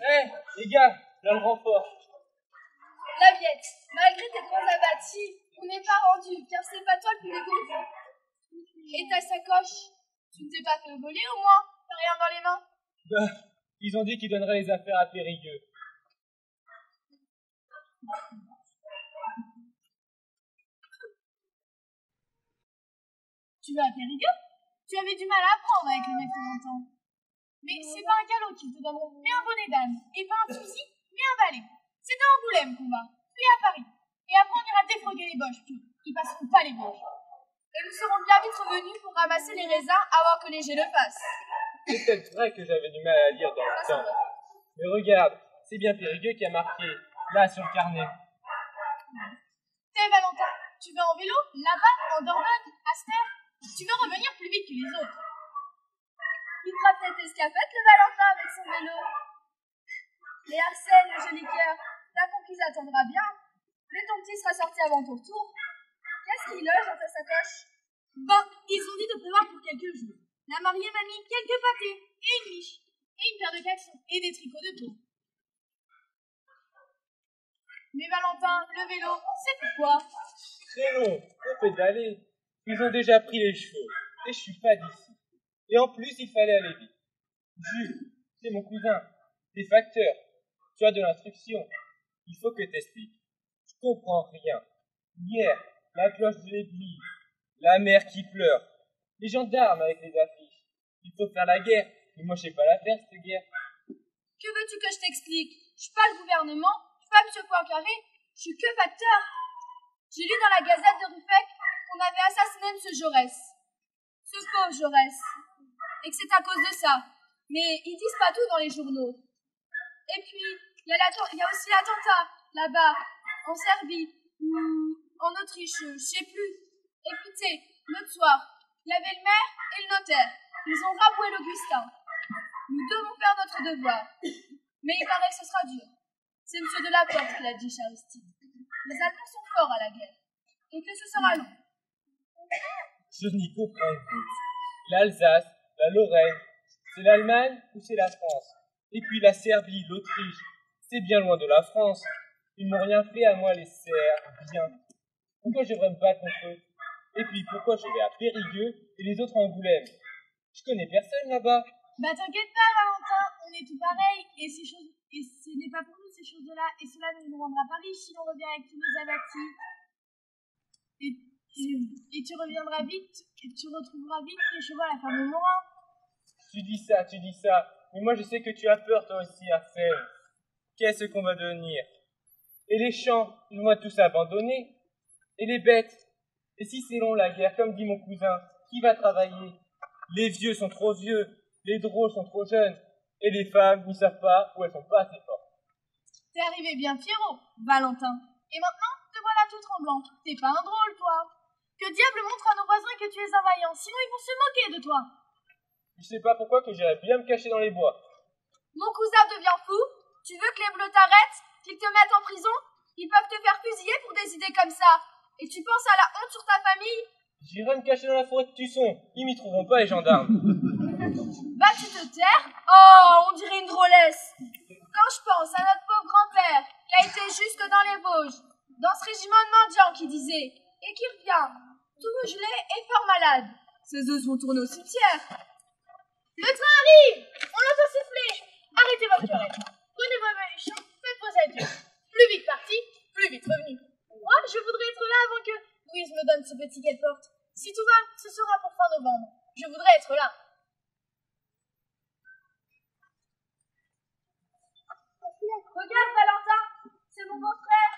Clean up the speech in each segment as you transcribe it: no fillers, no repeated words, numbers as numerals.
Hé, les gars, là le renfort. La Viette, malgré tes grands abattis, on n'est pas rendu, car c'est pas toi le plus dégourdi. Et ta sacoche, tu ne t'es pas fait voler au moins? T'as rien dans les mains? Bah, ils ont dit qu'ils donneraient les affaires à Périgueux. Tu vas à Périgueux? Tu avais du mal à apprendre avec le maître longtemps. Mais c'est pas un calot qu'ils te donneront, mais un bonnet d'âne, et pas un fusil, mais un balai. C'est à Angoulême qu'on va, puis à Paris. Et après on ira défroguer les boches, puis ils passeront pas les Vosges. Et nous serons bien vite revenus pour ramasser les raisins avant que les jets le fassent. C'est peut-être vrai que j'avais du mal à lire dans le temps. Mais regarde, c'est bien Périgueux qui a marqué, là sur le carnet. T'es Valentin, tu vas en vélo, là-bas, en Dordogne, à Ster? Tu veux revenir plus vite que les autres? Il fera peut-être escapette, le Valentin, avec son vélo. Mais Arsène, le joli cœur, ta conquise attendra bien. Mais ton petit sera sorti avant ton retour. Qu'est-ce qu'il loge dans ta sacoche? Ben, ils ont dit de prévoir pour quelques jours. La mariée m'a mis quelques pâtés, et une miche, et une paire de caleçons, et des tricots de peau. Mais Valentin, le vélo, c'est pourquoi? Très long, faut pédaler. Ils ont déjà pris les chevaux, et je suis pas d'ici. Et en plus, il fallait aller vite. Jules, c'est mon cousin, t'es facteur. Tu as de l'instruction. Il faut que t'expliques. Je comprends rien. Hier, la cloche de l'église, la mère qui pleure, les gendarmes avec les affiches. Il faut faire la guerre, mais moi je sais pas la faire, cette guerre. Que veux-tu que je t'explique? Je suis pas le gouvernement, je suis pas M. Poincaré, je suis que facteur. J'ai lu dans la gazette de Ruffec qu'on avait assassiné M. Jaurès. Ce pauvre Jaurès. Et que c'est à cause de ça. Mais ils disent pas tout dans les journaux. Et puis, il y a aussi l'attentat, là-bas, en Serbie, ou en Autriche, je sais plus. Et puis, tu sais, l'autre soir, il y avait le maire et le notaire. Ils ont raboué l'Augustin. Nous devons faire notre devoir. Mais il paraît que ce sera dur. C'est M. Delaporte qui l'a dit, cher Aristide. Les Allemands sont forts à la guerre. Et que ce sera long. Je n'y comprends plus. L'Alsace, la Lorraine, c'est l'Allemagne ou c'est la France? Et puis la Serbie, l'Autriche, c'est bien loin de la France. Ils n'ont rien fait à moi, les Serbiens. Pourquoi je devrais me battre contre eux? Et puis pourquoi je vais à Périgueux et les autres à Angoulême? Je connais personne là-bas. Bah t'inquiète pas, Valentin, on est tout pareil. Et ce n'est pas pour nous ces choses-là. Et cela nous rendra pas riches si l'on revient avec tous nos abattis. Et tu reviendras vite, et tu retrouveras vite les chevaux à la femme au Morin. Tu dis ça, mais moi je sais que tu as peur toi aussi, Arsène. Qu'est-ce qu'on va devenir? Et les champs, ils vont être tous abandonnés. Et les bêtes? Et si c'est long la guerre, comme dit mon cousin, qui va travailler? Les vieux sont trop vieux, les drôles sont trop jeunes, et les femmes n'y savent pas ou elles sont pas assez fortes. T'es arrivé bien fiero, Valentin. Et maintenant, te voilà tout tremblant. T'es pas un drôle, toi. Que diable montre à nos voisins que tu es un vaillant, sinon ils vont se moquer de toi. Je sais pas pourquoi que j'irais bien me cacher dans les bois. Mon cousin devient fou. Tu veux que les bleus t'arrêtent, qu'ils te mettent en prison? Ils peuvent te faire fusiller pour des idées comme ça. Et tu penses à la honte sur ta famille? J'irai me cacher dans la forêt de Tusson. Ils m'y trouveront pas, les gendarmes. Bah tu te taires? Oh, on dirait une drôlesse. Quand je pense à notre pauvre grand-père, qui a été jusque dans les Vosges, dans ce régiment de mendiants qui disait, et qui revient, tout gelé et fort malade. Ses os vont tourner au cimetière. Le train arrive! On l'entend siffler! Arrêtez votre querelle. Prenez vos maléchons, faites vos adieux. Plus vite parti, plus vite revenu. Moi, je voudrais être là avant que Louise me donne ce petit qu'elle porte. Si tout va, ce sera pour fin novembre. Je voudrais être là. Regarde, Valentin, c'est mon beau-frère,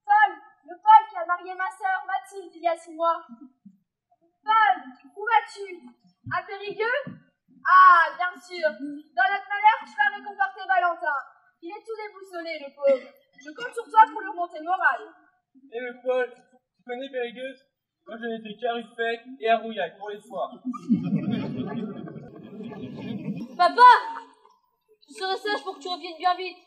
Paul, le Paul qui a marié ma sœur Mathilde il y a 6 mois. Paul, où vas-tu? À Périgueux? Ah, bien sûr, dans notre malheur, tu vas réconforter Valentin. Il est tout déboussolé, le pauvre. Je compte sur toi pour lui remonter le moral. Et le Paul, tu connais Périgueux? Moi, je n'étais qu'à Ruffec et à Rouillac pour les foires. Papa! Je serai sage pour que tu reviennes bien vite.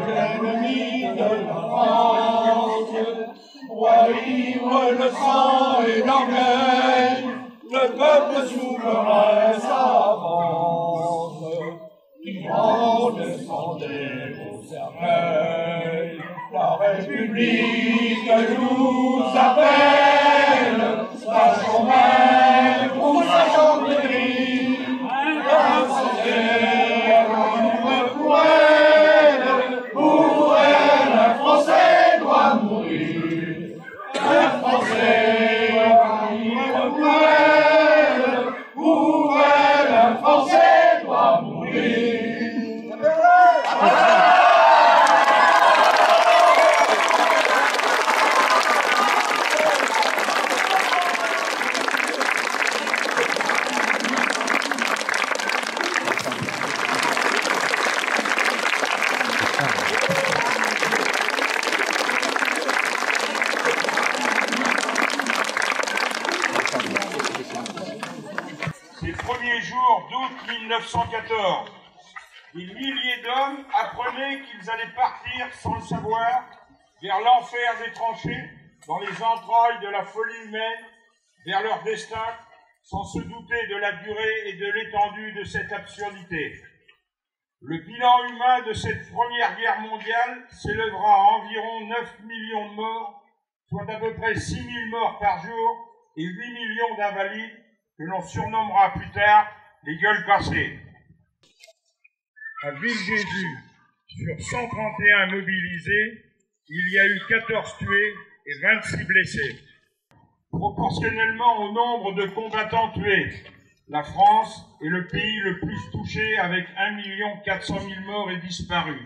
l'ennemi de la France. Roi ivre de sang et d'orgueil, le peuple souverain s'avance. Vivant, descendez vos cercueils, la République nous appelle, station même pour sa chanterie, un Français, pour elle, un Français doit mourir, un Français, pour elle, un Français doit mourir. Ces premiers jours d'août 1914, des milliers d'hommes apprenaient qu'ils allaient partir sans le savoir vers l'enfer des tranchées, dans les entrailles de la folie humaine, vers leur destin, sans se douter de la durée et de l'étendue de cette absurdité. Le bilan humain de cette première guerre mondiale s'élèvera à environ 9 millions de morts, soit à peu près 6 000 morts par jour et 8 millions d'invalides que l'on surnommera plus tard les gueules cassées. À Ville-Jésus, sur 131 mobilisés, il y a eu 14 tués et 26 blessés. Proportionnellement au nombre de combattants tués, la France est le pays le plus touché avec 1 400 000 morts et disparus,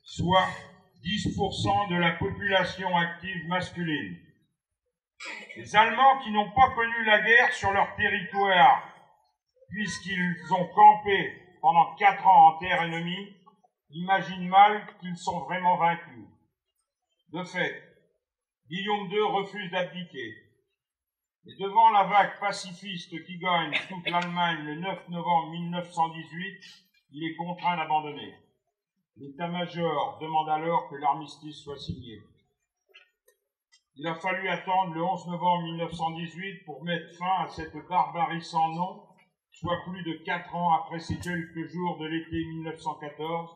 soit 10% de la population active masculine. Les Allemands qui n'ont pas connu la guerre sur leur territoire, puisqu'ils ont campé pendant 4 ans en terre ennemie, imaginent mal qu'ils sont vraiment vaincus. De fait, Guillaume II refuse d'abdiquer. Et devant la vague pacifiste qui gagne toute l'Allemagne le 9 novembre 1918, il est contraint d'abandonner. L'état-major demande alors que l'armistice soit signé. Il a fallu attendre le 11 novembre 1918 pour mettre fin à cette barbarie sans nom, soit plus de 4 ans après ces quelques jours de l'été 1914,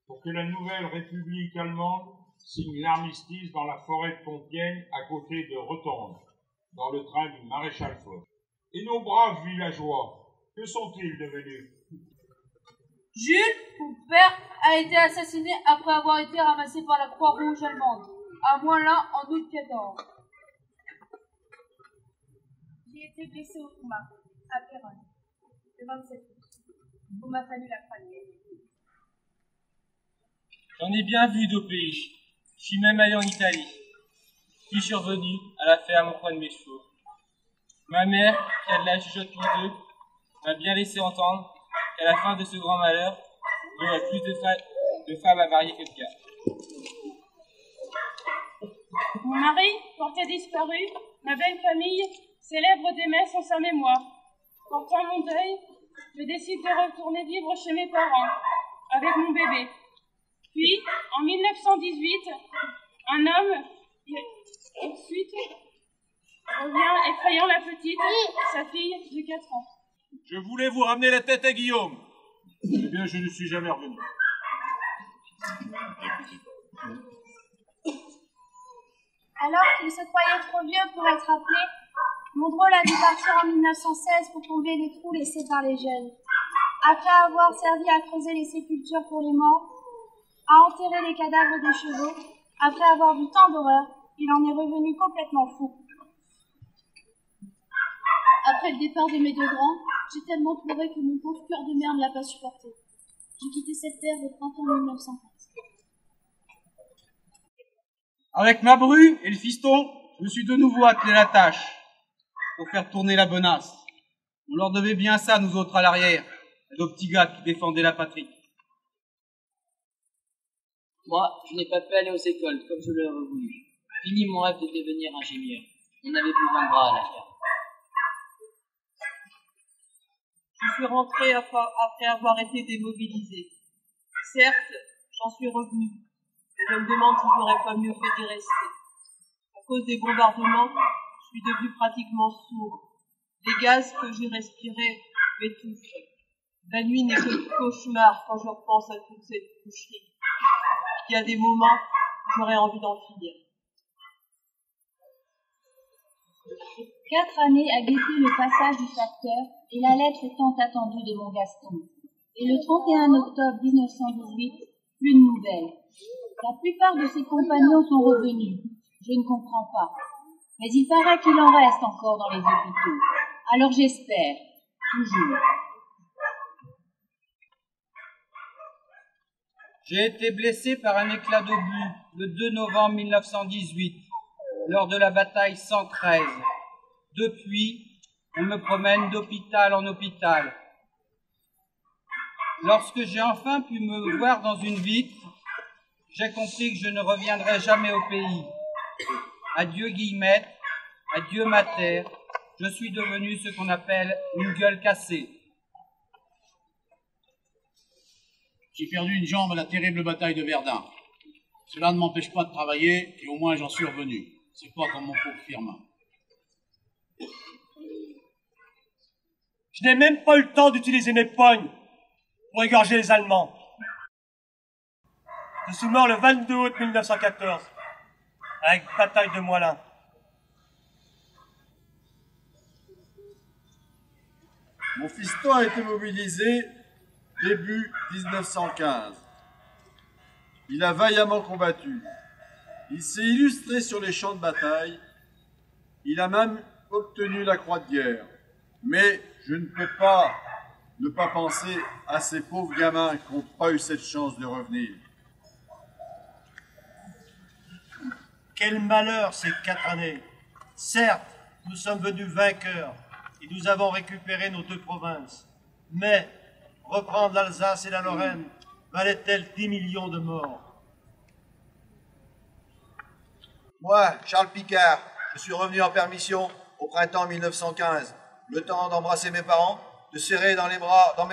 pour que la nouvelle République allemande signe l'armistice dans la forêt de Compiègne à côté de Rotonde, dans le train du maréchal Foch. Et nos braves villageois, que sont-ils devenus? Jules, mon père, a été assassiné après avoir été ramassé par la Croix-Rouge allemande, à Moulins en août 14. J'ai été blessé au combat, à Péronne, le 27 août. On m'a fallu la croisée. J'en ai bien vu d'OPJ. Je suis même allé en Italie. Puis je suis revenu à la ferme au coin de mes chevaux. Ma mère, qui a de la jugeote les deux, m'a bien laissé entendre qu'à la fin de ce grand malheur, il y aurait plus de femmes à marier que de gars. Mon mari, porté disparu, ma belle famille, célèbre des messes en sa mémoire. Portant mon deuil, je décide de retourner vivre chez mes parents, avec mon bébé. Puis, en 1918, un homme, ensuite, revient effrayant la petite, sa fille de 4 ans. Je voulais vous ramener la tête à Guillaume. Eh bien, je ne suis jamais revenu. Alors qu'il se croyait trop vieux pour être appelé, Mondrol a dû partir en 1916 pour combler les trous laissés par les jeunes. Après avoir servi à creuser les sépultures pour les morts, à enterrer les cadavres des chevaux, après avoir vu tant d'horreurs, il en est revenu complètement fou. Après le départ de mes 2 grands, j'ai tellement pleuré que mon pauvre cœur de mère ne l'a pas supporté. J'ai quitté cette terre au printemps 1915. Avec ma bru et le fiston, je me suis de nouveau attelé à la tâche pour faire tourner la bonasse. On leur devait bien ça, nous autres à l'arrière, nos petits gars qui défendaient la patrie. Moi, je n'ai pas pu aller aux écoles comme je l'aurais voulu. Fini mon rêve de devenir ingénieur. On n'avait plus 20 bras à la ferme. Je suis rentré après avoir été démobilisé. Certes, j'en suis revenu. Je me demande si je n'aurais pas mieux fait d'y rester. À cause des bombardements, je suis devenu pratiquement sourd. Les gaz que j'ai respirés m'étouffent. La nuit n'est que cauchemar quand je repense à toute cette coucherie. Il y a des moments où j'aurais envie d'en finir. 4 années à guetter le passage du facteur et la lettre tant attendue de mon Gaston. Et le 31 octobre 1918, plus de nouvelles. La plupart de ses compagnons sont revenus. Je ne comprends pas. Mais il paraît qu'il en reste encore dans les hôpitaux. Alors j'espère, toujours. J'ai été blessé par un éclat d'obus le 2 novembre 1918, lors de la bataille 113. Depuis, on me promène d'hôpital en hôpital. Lorsque j'ai enfin pu me voir dans une vitre, j'ai compris que je ne reviendrai jamais au pays. Adieu Guillemette, adieu ma terre, je suis devenu ce qu'on appelle une gueule cassée. J'ai perdu une jambe à la terrible bataille de Verdun. Cela ne m'empêche pas de travailler et au moins j'en suis revenu. C'est pas comme mon pauvre Firmin. Je n'ai même pas eu le temps d'utiliser mes pognes pour égorger les Allemands. Je suis mort le 22 août 1914, avec bataille de Moilin. Mon fiston a été mobilisé début 1915. Il a vaillamment combattu. Il s'est illustré sur les champs de bataille. Il a même obtenu la croix de guerre. Mais je ne peux pas ne pas penser à ces pauvres gamins qui n'ont pas eu cette chance de revenir. Quel malheur ces 4 années. Certes, nous sommes venus vainqueurs et nous avons récupéré nos 2 provinces. Mais reprendre l'Alsace et la Lorraine valait-elle 10 millions de morts? Moi, Charles Picard, je suis revenu en permission au printemps 1915. Le temps d'embrasser mes parents, de serrer dans mes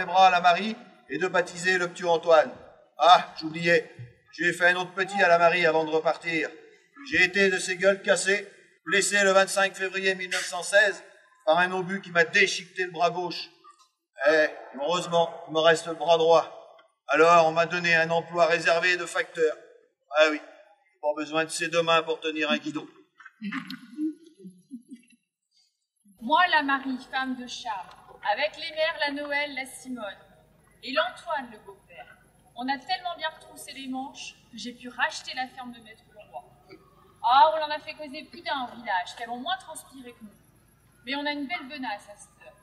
bras la Marie et de baptiser le petit Antoine. Ah, j'oubliais, j'ai fait un autre petit à la Marie avant de repartir. J'ai été de ces gueules cassées, blessé le 25 février 1916 par un obus qui m'a déchiqueté le bras gauche. Eh, heureusement, il me reste le bras droit. Alors, on m'a donné un emploi réservé de facteur. Ah oui, pas besoin de ses 2 mains pour tenir un guidon. Moi, la Marie, femme de Charles, avec les mères, la Noël, la Simone, et l'Antoine, le beau-père, on a tellement bien retroussé les manches que j'ai pu racheter la ferme de Maître Leroy. Ah, on en a fait causer plus d'un au village, qui ont moins transpiré que nous. Mais on a une belle benace à cette heure,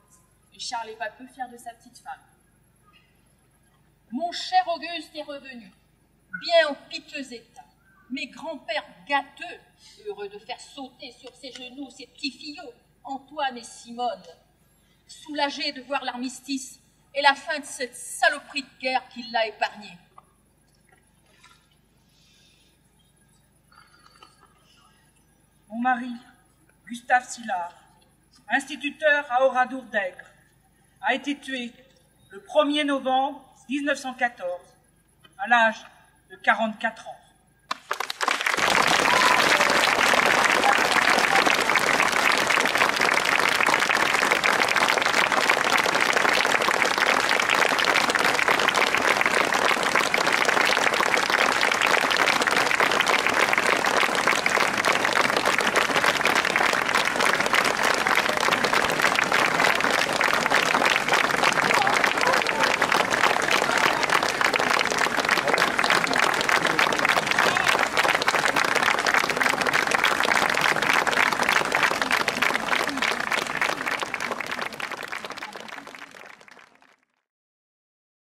et Charles est pas peu fier de sa petite femme. Mon cher Auguste est revenu, bien en piteux état. Mes grands-pères gâteux, heureux de faire sauter sur ses genoux ses petits fillots, Antoine et Simone, soulagés de voir l'armistice et la fin de cette saloperie de guerre qui l'a épargné. Mon mari, Gustave Sillard, instituteur à Oradour-d'Aigre, a été tué le 1er novembre 1914, à l'âge de 44 ans.